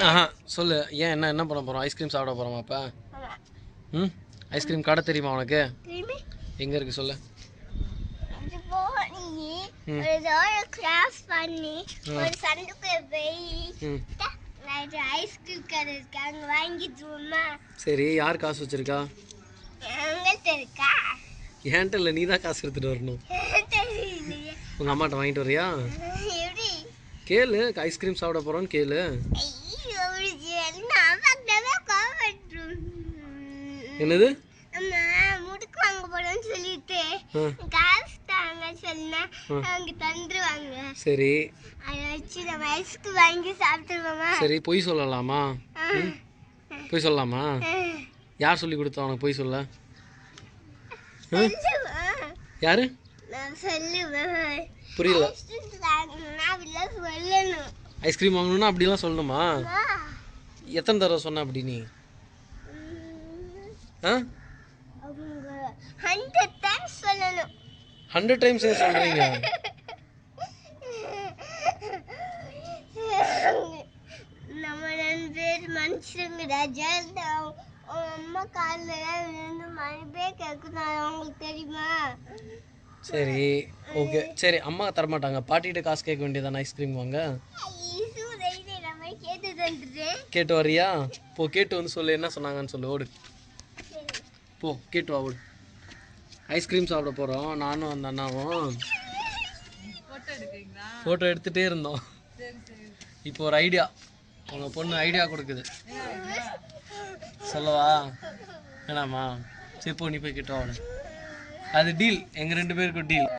ஆஹா சொல்லு ஏன் என்ன பண்ண போகிறோம்? ஐஸ்கிரீம் சாப்பிட போகிறோமா அப்போ? ஐஸ்கிரீம் கடை தெரியுமா உனக்கு? எங்கே இருக்குது சொல்லு. சரி, யார் காசு வச்சிருக்கா? ஏன்ட்ட இல்லை, நீ தான் காசு எடுத்துகிட்டு வரணும். உங்கள் அம்மாட்ட வாங்கிட்டு வரியா? கேளு, ஐஸ்கிரீம் சாப்பிட போகிறோன்னு கேளு. என்னது? சரி சரி, பொய் சொல்லலாமா? பொய் சொல்லலாமா? யார் சொல்லி கொடுத்தா உனக்கு பொய் சொல்ல? யாரு? புரியல. ஐஸ்கிரீம் வாங்கணும்னா அப்படிலாம் சொல்லணுமா? எத்தனை தடவை சொன்ன அப்படி நீ? 100 டைம்ஸ் சொல்றீங்க. நம்ம 2 பேர் மனுஷங்க ராஜா. அம்மா காலைல இருந்து மணிப்பே கேட்குறாங்க, உங்களுக்கு தெரியுமா? சரி ஓகே, சரி அம்மா தரமாட்டாங்க, பாட்டிகிட்ட காசு கேட்க வேண்டியதானே ஐஸ்கிரீம் வாங்க. கேட்டு வரியா? போ, கேட்டு வந்து சொல்லு என்ன சொன்னாங்கன்னு சொல்லு. ஓடு போ, கேட்டு வா, ஓடு. ஐஸ்கிரீம் சாப்பிட போகிறோம் நானும் அந்த அண்ணாவும். ஃபோட்டோ எடுத்துகிட்டே இருந்தோம். இப்போ ஒரு ஐடியா, உங்கள் பொண்ணு ஐடியா கொடுக்குது. சொல்லவா வேணாமா? சரி போ, நீ போய் கேட்டு வா. அது டீல், எங்கள் 2 பேருக்கும் டீல்.